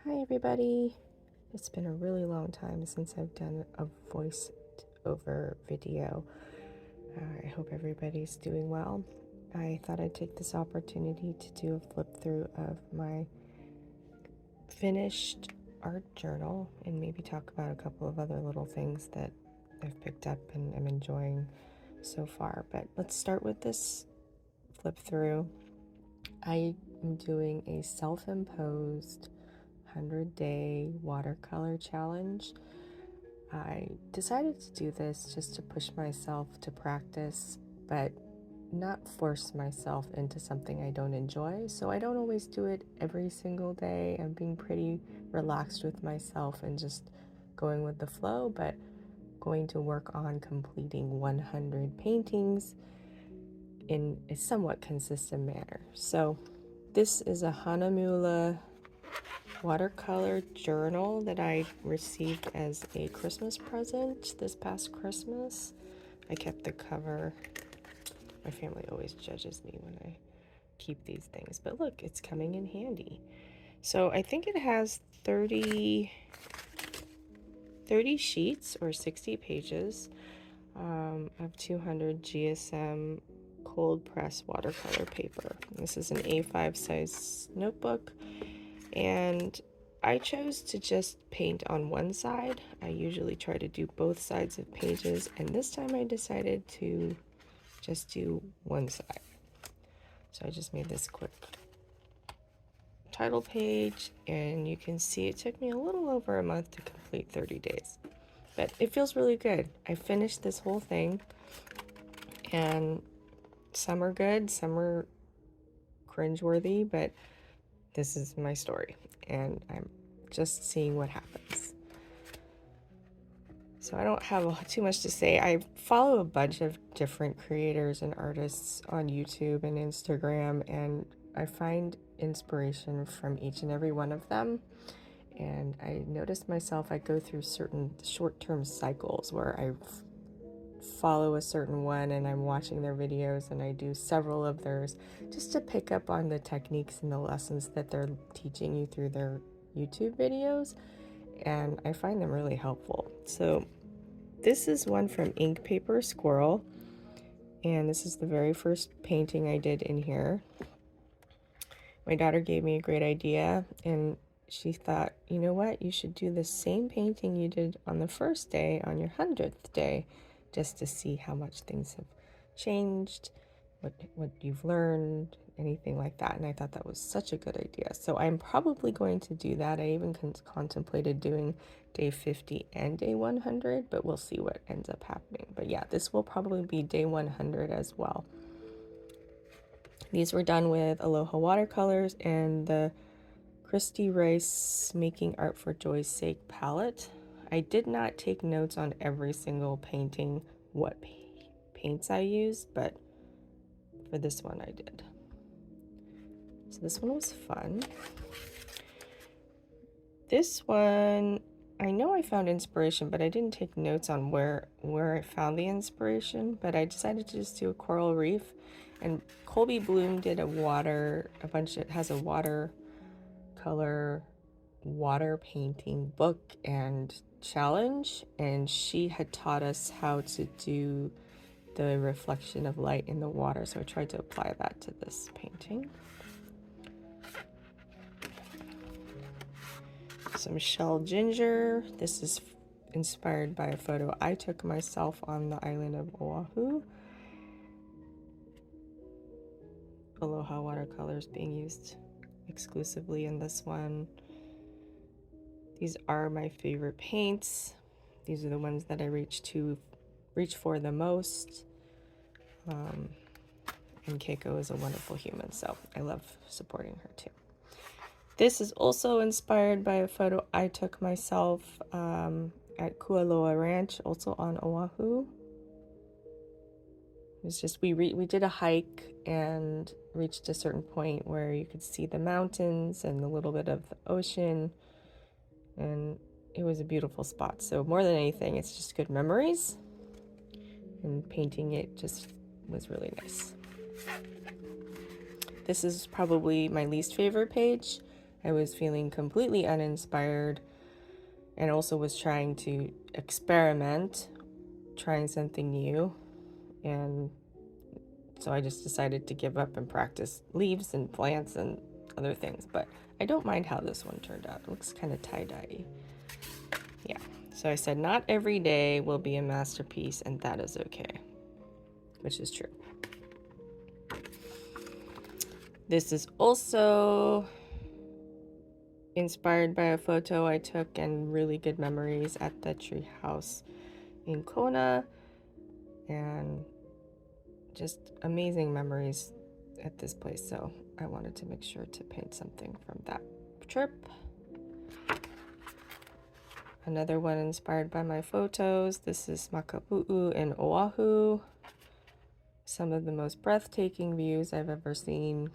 Hi everybody! It's been a really long time since I've done a voice over video. I hope everybody's doing well. I thought I'd take this opportunity to do a flip through of my finished art journal and maybe talk about a couple of other little things that I've picked up and am enjoying so far. But let's start with this flip through. I am doing a self-imposed 100-day watercolor challenge. I decided to do this just to push myself to practice, but not force myself into something I don't enjoy. So I don't always do it every single day. I'm being pretty relaxed with myself and just going with the flow, but going to work on completing 100 paintings in a somewhat consistent manner. So this is a Hahnemuhle Watercolor Journal that I received as a Christmas present this past Christmas. I kept the cover. My family always judges me when I keep these things, but look, it's coming in handy. So I think it has 30 sheets or 60 pages of 200 GSM cold press watercolor paper. This is an A5 size notebook. And I chose to just paint on one side. I usually try to do both sides of pages, and this time I decided to just do one side. So I just made this quick title page, and you can see it took me a little over a month to complete 30 days. But it feels really good. I finished this whole thing, and some are good, some are cringeworthy, but this is my story, and I'm just seeing what happens. So I don't have too much to say. I follow a bunch of different creators and artists on YouTube and Instagram, and I find inspiration from each and every one of them. And I noticed myself, I go through certain short-term cycles where I follow a certain one and I'm watching their videos, and I do several of theirs just to pick up on the techniques and the lessons that they're teaching you through their YouTube videos, and I find them really helpful. So this is one from Paper Squirrel, and this is the very first painting I did in here. My daughter gave me a great idea, and she thought, you know what, you should do the same painting you did on the first day on your 100th day, just to see how much things have changed, what you've learned, anything like that. And I thought that was such a good idea. So I'm probably going to do that. I even contemplated doing day 50 and day 100, but we'll see what ends up happening. But yeah, this will probably be day 100 as well. These were done with Aloha Watercolors and the Christy Rice Making Art for Joy's Sake palette. I did not take notes on every single painting, what paints I used, but for this one I did. So this one was fun. This one, I know I found inspiration, but I didn't take notes on where I found the inspiration, but I decided to just do a coral reef. And Colby Bloom did it has a watercolor water painting book and challenge, and she had taught us how to do the reflection of light in the water, so I tried to apply that to this painting. Some shell ginger. This is inspired by a photo I took myself on the island of Oahu. Aloha Watercolor is being used exclusively in this one. These are my favorite paints. These are the ones that I reach for the most. And Keiko is a wonderful human, so I love supporting her too. This is also inspired by a photo I took myself at Kualoa Ranch, also on Oahu. It was just, we did a hike and reached a certain point where you could see the mountains and a little bit of the ocean, and it was a beautiful spot. So more than anything, it's just good memories, and painting it just was really nice. This is probably my least favorite page. I was feeling completely uninspired and also was trying to experiment, trying something new. And so I just decided to give up and practice leaves and plants and other things. But I don't mind how this one turned out. It looks kind of tie-dye. Yeah. So I said not every day will be a masterpiece, and that is okay. Which is true. This is also inspired by a photo I took and really good memories at the tree house in Kona, and just amazing memories at this place. So I wanted to make sure to paint something from that trip. Another one inspired by my photos. This is Makaha in Oahu. Some of the most breathtaking views I've ever seen.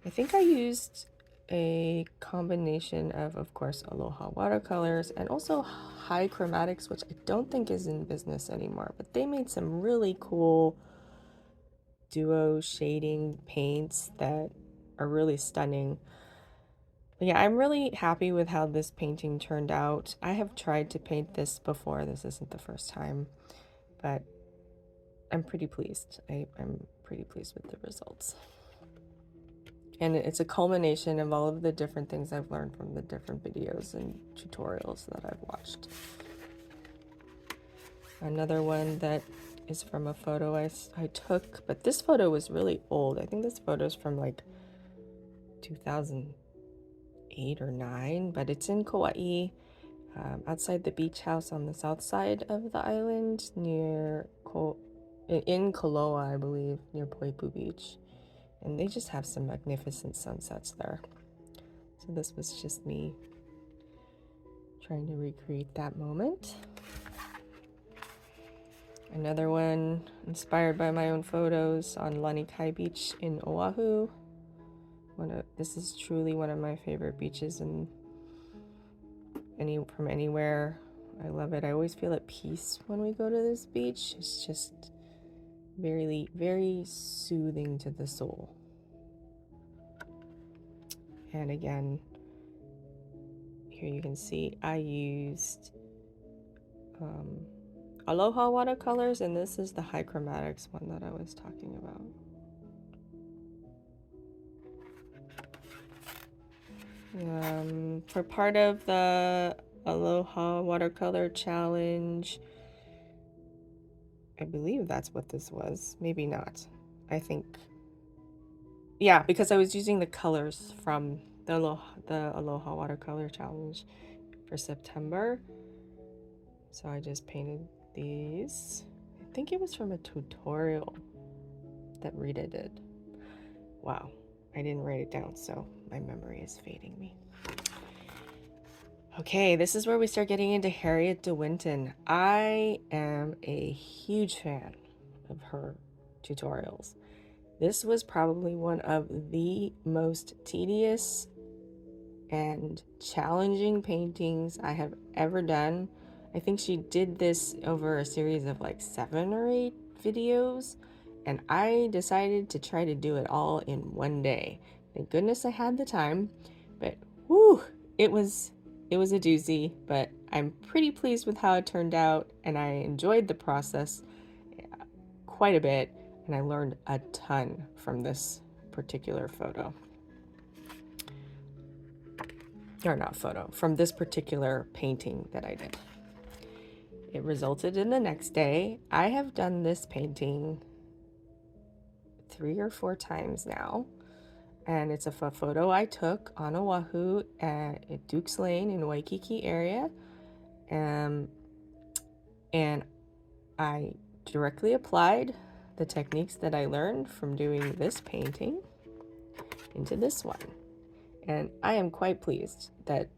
I think I used a combination of course, Aloha watercolors and also high chromatics, which I don't think is in business anymore, but they made some really cool duo shading paints that are really stunning. But yeah, I'm really happy with how this painting turned out. I have tried to paint this before. This isn't the first time, but I'm pretty pleased. I'm pretty pleased with the results. And it's a culmination of all of the different things I've learned from the different videos and tutorials that I've watched. Another one that is from a photo I took, but this photo was really old. I think this photo is from like 2008 or 9, but it's in Kauai, outside the beach house on the south side of the island near in Koloa, I believe, near Poipu Beach. And they just have some magnificent sunsets there. So this was just me trying to recreate that moment. Another one inspired by my own photos on Lanikai Beach in Oahu. This is truly one of my favorite beaches from anywhere. I love it. I always feel at peace when we go to this beach. It's just very, very soothing to the soul. And again, here you can see I used Aloha watercolors, and this is the high chromatics one that I was talking about. For part of the Aloha Watercolor Challenge, I believe that's what this was. Maybe not. I think, yeah, because I was using the colors from the Aloha Watercolor Challenge for September. So I just painted these. I think it was from a tutorial that Rita did. Wow, I didn't write it down, so my memory is fading me. Okay, this is where we start getting into Harriet DeWinton. I am a huge fan of her tutorials. This was probably one of the most tedious and challenging paintings I have ever done. I think she did this over a series of like 7 or 8 videos, and I decided to try to do it all in one day. Thank goodness I had the time, but whew, it was a doozy, but I'm pretty pleased with how it turned out, and I enjoyed the process quite a bit, and I learned a ton from this particular photo. Or not photo, from this particular painting that I did. It resulted in the next day. I have done this painting 3 or 4 times now, and it's a photo I took on Oahu at Duke's Lane in Waikiki area, and I directly applied the techniques that I learned from doing this painting into this one. And I am quite pleased that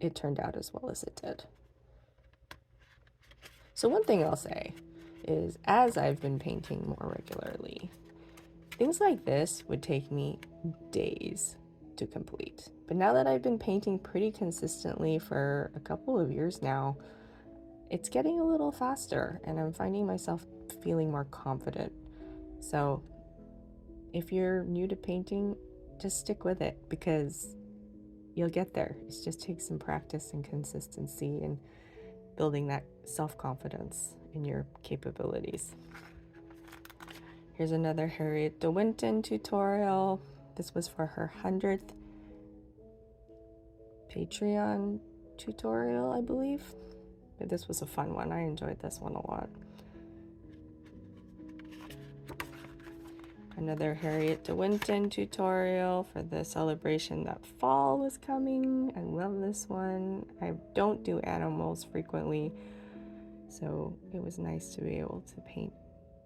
it turned out as well as it did. So one thing I'll say is, as I've been painting more regularly, things like this would take me days to complete. But now that I've been painting pretty consistently for a couple of years now, it's getting a little faster, and I'm finding myself feeling more confident. So if you're new to painting, just stick with it, because you'll get there. It just takes some practice and consistency and building that self-confidence in your capabilities. Here's another Harriet DeWinton tutorial. This was for her 100th Patreon tutorial, I believe. But this was a fun one. I enjoyed this one a lot. Another Harriet DeWinton tutorial for the celebration that fall was coming. I love this one. I don't do animals frequently, so it was nice to be able to paint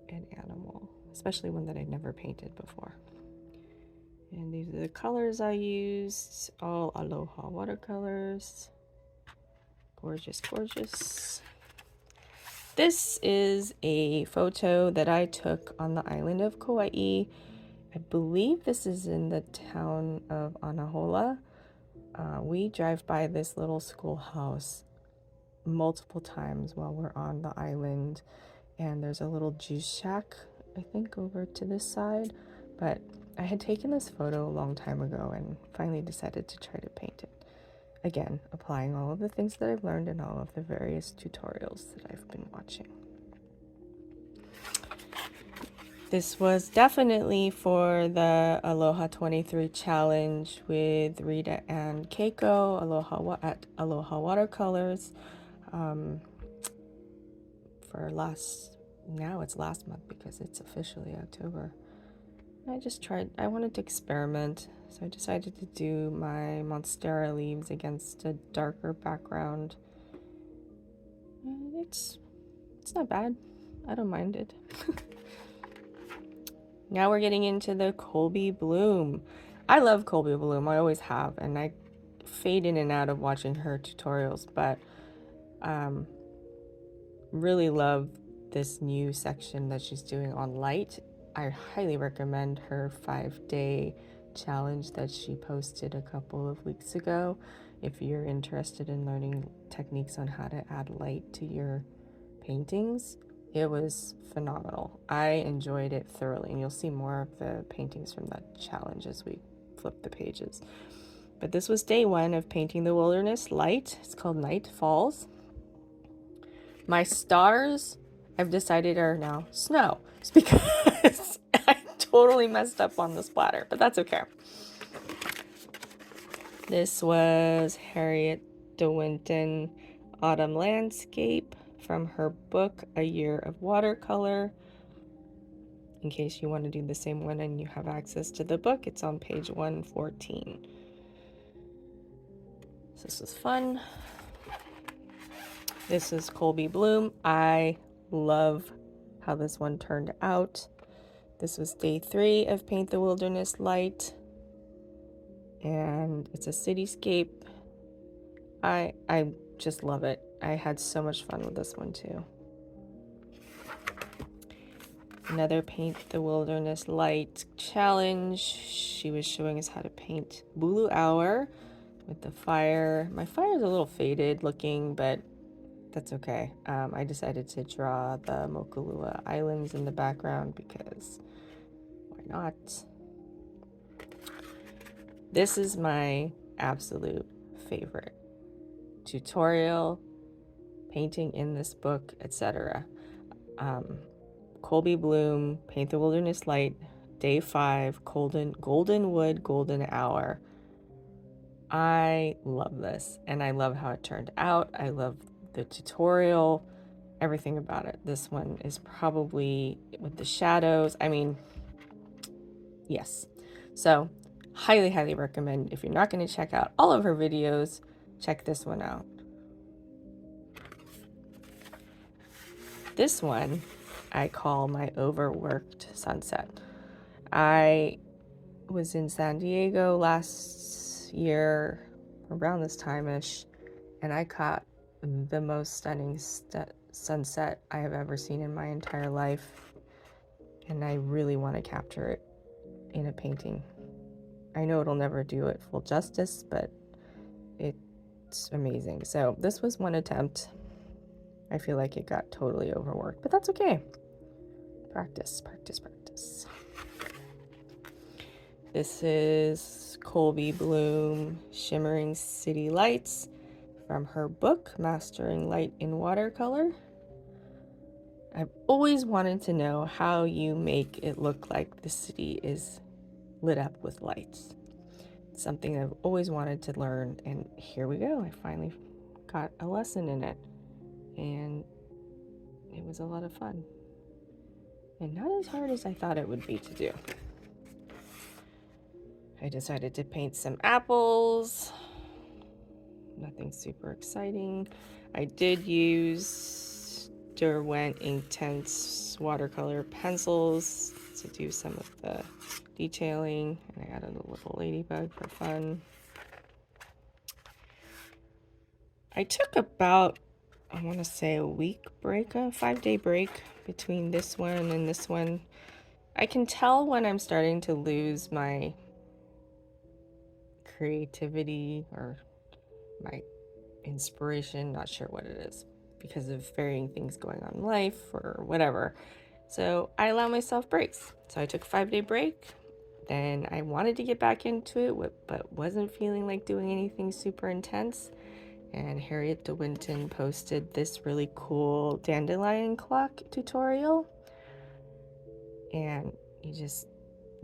an animal, especially one that I'd never painted before. And these are the colors I used, all Aloha watercolors. Gorgeous, gorgeous. This is a photo that I took on the island of Kauai. I believe this is in the town of Anahola. We drive by this little schoolhouse multiple times while we're on the island, and there's a little juice shack, I think, over to this side. But I had taken this photo a long time ago and finally decided to try to paint it. Again, applying all of the things that I've learned in all of the various tutorials that I've been watching. This was definitely for the Aloha 23 challenge with Rita and Keiko at Aloha Watercolors. Now it's last month because it's officially October. I wanted to experiment, so I decided to do my Monstera leaves against a darker background. And it's not bad. I don't mind it. Now we're getting into the Colby Bloom. I love Colby Bloom, I always have, and I fade in and out of watching her tutorials, but really love this new section that she's doing on light. I highly recommend her 5-day challenge that she posted a couple of weeks ago if you're interested in learning techniques on how to add light to your paintings. It was phenomenal. I enjoyed it thoroughly, and you'll see more of the paintings from that challenge as we flip the pages. But this was day 1 of painting the wilderness light. It's called Night Falls. My stars, I've decided, are now snow. It's because I totally messed up on the splatter, but that's okay. This was Harriet DeWinton Autumn Landscape from her book, A Year of Watercolor. In case you want to do the same one and you have access to the book, it's on page 114. So this was fun. This is Colby Bloom. I love how this one turned out. This was day 3 of Paint the Wilderness Light, and it's a cityscape. I just love it. I had so much fun with this one too. Another Paint the Wilderness Light challenge. She was showing us how to paint Bulu Hour with the fire. My fire is a little faded looking, but that's okay. I decided to draw the Mokulua Islands in the background because why not? This is my absolute favorite tutorial, painting in this book, etc. Colby Bloom, Paint the Wilderness Light, day 5, Golden Wood, Golden Hour. I love this, and I love how it turned out. I love the tutorial, everything about it. This one is probably with the shadows. I mean, yes. So highly, highly recommend. If you're not going to check out all of her videos, check this one out. This one I call my overworked sunset. I was in San Diego last year around this time-ish, and I caught the most stunning sunset I have ever seen in my entire life, and I really want to capture it in a painting. I know it'll never do it full justice, but it's amazing. So this was one attempt. I feel like it got totally overworked, but that's okay. Practice, practice, practice. This is Colby Bloom, Shimmering City Lights, from her book, Mastering Light in Watercolor. I've always wanted to know how you make it look like the city is lit up with lights. It's something I've always wanted to learn, and here we go. I finally got a lesson in it, and it was a lot of fun. And not as hard as I thought it would be to do. I decided to paint some apples. Nothing super exciting. I did use Derwent Intense watercolor pencils to do some of the detailing. And I added a little ladybug for fun. I took about, I want to say, a week break, a 5-day break between this one and this one. I can tell when I'm starting to lose my creativity or my inspiration, not sure what it is, because of varying things going on in life or whatever. So I allow myself breaks. So I took a 5-day break. Then I wanted to get back into it, but wasn't feeling like doing anything super intense. And Harriet DeWinton posted this really cool dandelion clock tutorial. And you just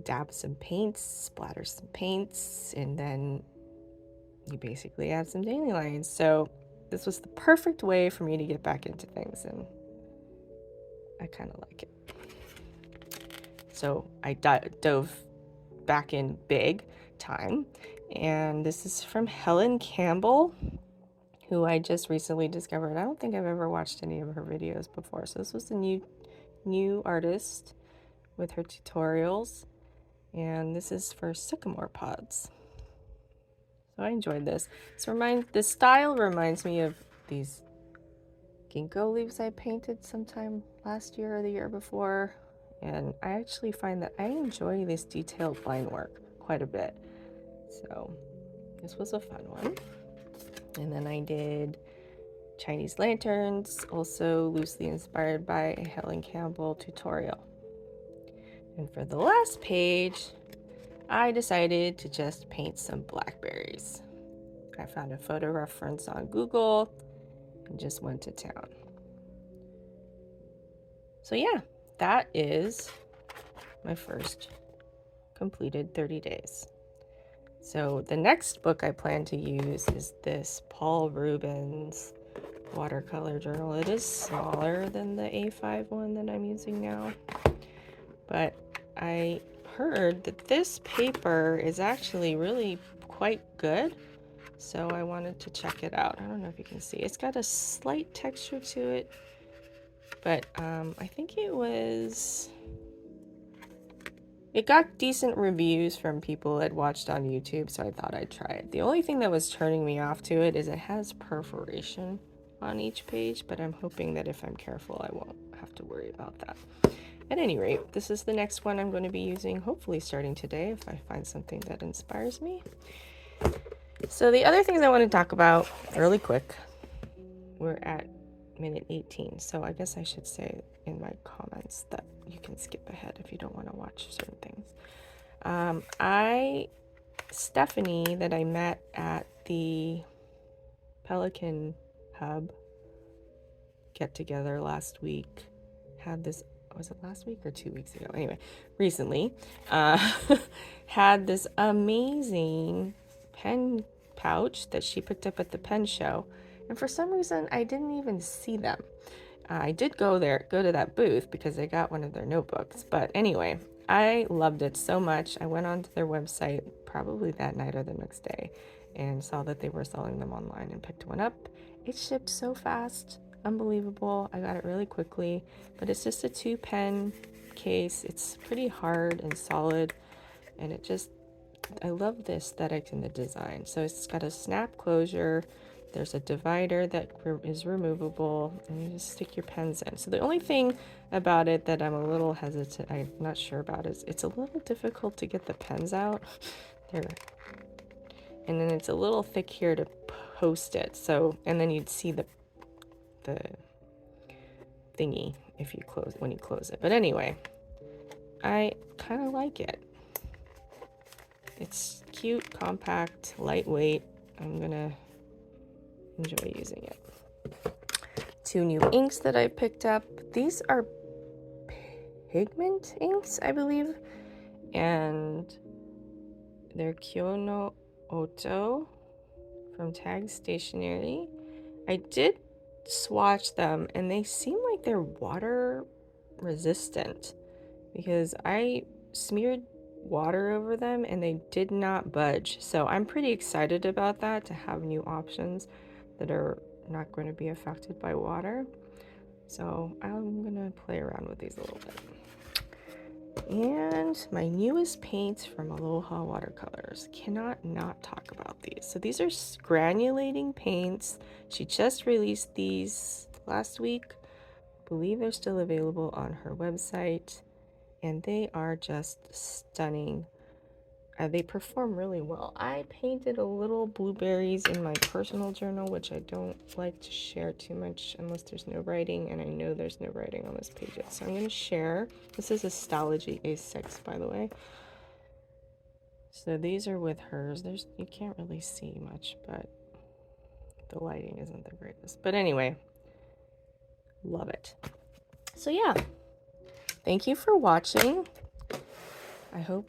dab some paints, splatter some paints, and then you basically add some dandelions. So this was the perfect way for me to get back into things, and I kind of like it. So I dove back in big time, and this is from Helen Campbell, who I just recently discovered. I don't think I've ever watched any of her videos before, so this was a new artist with her tutorials, and this is for Sycamore pods. So I enjoyed this. The style reminds me of these ginkgo leaves I painted sometime last year or the year before, and I actually find that I enjoy this detailed line work quite a bit. So this was a fun one. And then I did Chinese lanterns, also loosely inspired by a Helen Campbell tutorial. And for the last page, I decided to just paint some blackberries. I found a photo reference on Google and just went to town. So yeah, that is my first completed 30 days. So the next book I plan to use is this Paul Rubens Watercolor Journal. It is smaller than the A5 one that I'm using now, but I heard that this paper is actually really quite good, so I wanted to check it out. I don't know if you can see. It's got a slight texture to it, but I think it got decent reviews from people that watched on YouTube, so I thought I'd try it. The only thing that was turning me off to it is it has perforation on each page, but I'm hoping that if I'm careful, I won't have to worry about that. At any rate, this is the next one I'm going to be using, hopefully starting today if I find something that inspires me. So the other things I want to talk about really quick, we're at minute 18, so I guess I should say in my comments that you can skip ahead if you don't want to watch certain things. Stephanie, that I met at the Pelican Hub get together last week, had this, was it last week or 2 weeks ago? Anyway, recently, had this amazing pen pouch that she picked up at the pen show, and for some reason I didn't even see them. I did go to that booth because I got one of their notebooks, but anyway, I loved it so much. I went onto their website probably that night or the next day and saw that they were selling them online and picked one up. It shipped so fast, unbelievable. I got it really quickly, but it's just a 2-pen case. It's pretty hard and solid, and I love the aesthetic and the design. So it's got a snap closure. There's a divider that is removable, and you just stick your pens in. So the only thing about it that I'm a little hesitant, I'm not sure about, is it's a little difficult to get the pens out. And then it's a little thick here to post it. So, and then you'd see the thingy when you close it. But anyway, I kind of like it. It's cute, compact, lightweight. I'm gonna enjoy using it. 2 new inks that I picked up. These are pigment inks, I believe, and they're Kyono Oto from Tag Stationery. I did swatch them and they seem like they're water resistant because I smeared water over them and they did not budge. So I'm pretty excited about that, to have new options that are not going to be affected by water. So I'm gonna play around with these a little bit. And my newest paints from Aloha Watercolors. Cannot not talk about these. So these are granulating paints. She just released these last week. I believe they're still available on her website. And they are just stunning. They perform really well. I painted a little blueberries in my personal journal, which I don't like to share too much unless there's no writing, and I know there's no writing on this page yet. So I'm going to share. This is Astrology A6, by the way. So these are with hers. You can't really see much, but the lighting isn't the greatest. But anyway, love it. So yeah, thank you for watching. I hope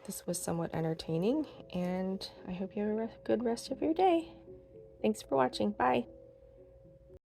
this was somewhat entertaining, and I hope you have a good rest of your day. Thanks for watching. Bye.